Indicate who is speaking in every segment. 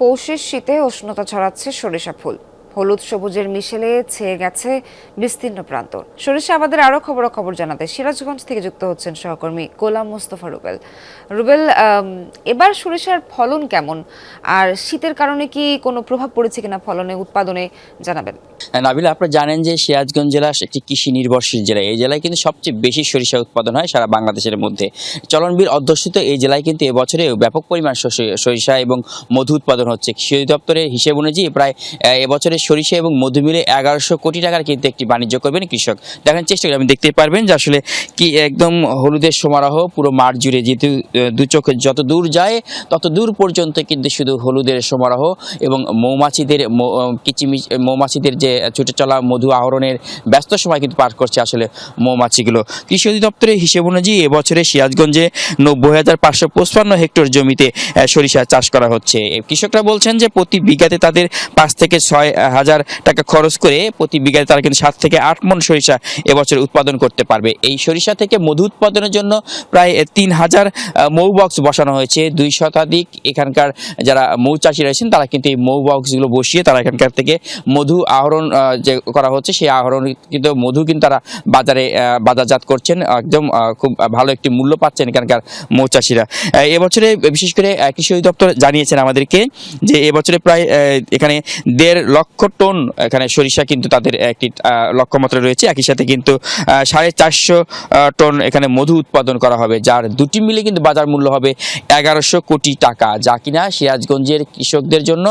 Speaker 1: পৌষের শীতে উষ্ণতা ছড়াচ্ছে সরিষা ফুল। হলুদ সবুজের মিশেলে ছেয়ে গেছে বিস্তীর্ণ প্রান্তর। সরিষা আবাদের আরো খবর জানাতে সিরাজগঞ্জ থেকে যুক্ত হচ্ছেন সহকর্মী গোলাম মোস্তফা রুবেল। রুবেল, এবার সরিষার ফলন কেমন, আর শীতের কারণে কি কোনো প্রভাব পড়েছে কিনা ফলনে, উৎপাদনে, জানাবেন।
Speaker 2: নাবিলা, আপনারা জানেন যে সিরাজগঞ্জ জেলা একটি কৃষি নির্ভরশীল জেলা। এই জেলায় কিন্তু সবচেয়ে বেশি সরিষা উৎপাদন হয় সারা বাংলাদেশের মধ্যে। চলনবিল অধ্যুষিত এই জেলায় কিন্তু এবছরে ব্যাপক পরিমাণ সরিষা এবং মধু উৎপাদন হচ্ছে। কৃষি অধিদপ্তরের হিসেব অনুযায়ী প্রায় এবছরে সরিষা এবং মধু মিলে 1100 কোটি টাকার কিন্তু একটি বাণিজ্য করবেন কৃষক। দেখার চেষ্টা করি, আপনি দেখতে পারবেন যে আসলে কি একদম হলুদের সমারোহ পুরো মাঠ জুড়ে। যেহেতু দু চোখে যত দূর যায় তত দূর পর্যন্ত কিন্তু শুধু হলুদের সমারোহ এবং মৌমাছিদের যে ছুটে চলা মধু আহরণের ব্যস্ত সময় কিন্তু পার করছে আসলে মৌমাছিগুলো। কৃষি অধিদপ্তরের হিসেব অনুযায়ী এবছরে সিরাজগঞ্জে 90,555 হেক্টর জমিতে সরিষা চাষ করা হচ্ছে। কৃষকরা বলছেন যে প্রতি বিঘাতে তাদের 5 থেকে 6,000 টাকা খরচ করে প্রতি বিঘাতে তারা কিন্তু 7 থেকে 8 মণ সরিষা এবছর উৎপাদন করতে পারবে। এই সরিষা থেকে মধু উৎপাদনের জন্য প্রায় 3,000 মৌ বক্স বসানো হয়েছে। 2 শতাধিক এখানকার যারা মৌচাষী রয়েছেন তারা কিন্তু এই মৌ বক্সগুলো বসিয়ে তারা এখানকার থেকে মধু আহরণ যে করা হচ্ছে, সেই আহরণ কিন্তু মধু কিন্তু তারা বাজারজাত করছেন। একদম খুব ভালো একটি মূল্য পাচ্ছেন এখানকার মৌচাষীরা। এবছরে বিশেষ করে কৃষি অধিদপ্তর জানিয়েছেন আমাদেরকে যে এবছরে প্রায় এখানে 1.5 লক্ষ টন এখানে সরিষা কিন্তু তাদের একটি লক্ষ্যমাত্রা রয়েছে। একই সাথে কিন্তু 450 টন এখানে মধু উৎপাদন করা হবে, যার দুটি মিলে কিন্তু বাজার মূল্য হবে 1100 কোটি টাকা, যা কিনা সিরাজগঞ্জের কৃষকদের জন্য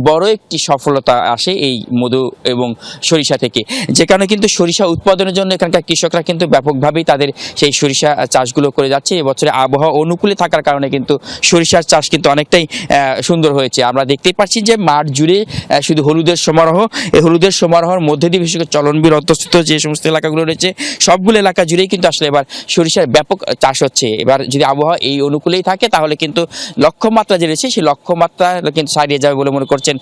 Speaker 2: বড় একটি সফলতা আসে এই মধু এবং সরিষা থেকে। যে কারণে কিন্তু সরিষা উৎপাদনের জন্য এখানকার কৃষকরা কিন্তু ব্যাপকভাবেই তাদের সেই সরিষা চাষগুলো করে যাচ্ছে। এবছরে আবহাওয়া অনুকূলে থাকার কারণে কিন্তু সরিষার চাষ কিন্তু অনেকটাই সুন্দর হয়েছে। আমরা দেখতেই পাচ্ছি যে মাঠ জুড়ে শুধু হলুদের সমারোহ। এই হলুদের সমারোহের মধ্যে দিয়ে বিশেষ করে চলনবিল অধ্যুষিত যে সমস্ত এলাকাগুলো রয়েছে সবগুলো এলাকা জুড়েই কিন্তু আসলে এবার সরিষার ব্যাপক চাষ হচ্ছে। এবার যদি আবহাওয়া এই অনুকূলেই থাকে তাহলে কিন্তু লক্ষ্যমাত্রা যে রয়েছে সেই লক্ষ্যমাত্রা কিন্তু ছাড়িয়ে যাবে বলে মনে করছেন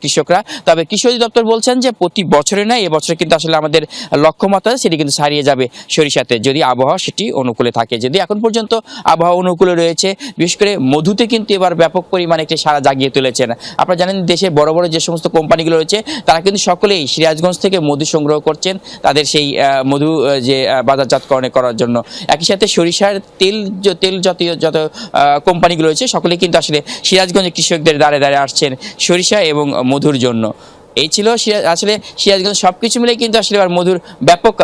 Speaker 2: কৃষকরা। তবে কৃষি অধিদপ্তর বলছেন যে প্রতি বছরে নয়, এবছরে কিন্তু আসলে আমাদের লক্ষ্যমাত্রা সেটি কিন্তু ছাড়িয়ে যাবে সরিষাতে, যদি আবহাওয়া সেটি অনুকূলে থাকে। যদি এখন পর্যন্ত আবহাওয়া অনুকূলে রয়েছে, বিশেষ করে মধুতে কিন্তু এবার ব্যাপক পরিমাণে একটি সাড়া জাগিয়ে তুলেছেন। আপনারা জানেন দেশের বড় বড় যে সমস্ত কোম্পানিগুলো রয়েছে তারা কিন্তু সকলেই সিরাজগঞ্জ থেকে মধু সংগ্রহ করছেন তাদের সেই মধু যে বাজারজাতকরণ করার জন্য। একই সাথে সরিষার তেল জাতীয় যত কোম্পানিগুলো রয়েছে সকলেই কিন্তু আসলে সিরাজগঞ্জের কৃষকদের দ্বারে দ্বারে আসছেন সরিষা এবং মধুর জন্য। এই ছিল আসলে সিরাজগঞ্জ সবকিছু মিলে কিন্তু আসলে এবার মধুর ব্যাপক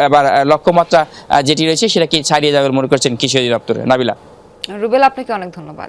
Speaker 2: এবার লক্ষ্যমাত্রা যেটি রয়েছে সেটা কি ছাড়িয়ে যাবে মনে করছেন কৃষি অধিদপ্তর। নাবিলা,
Speaker 1: রুবেল, আপনাকে অনেক ধন্যবাদ।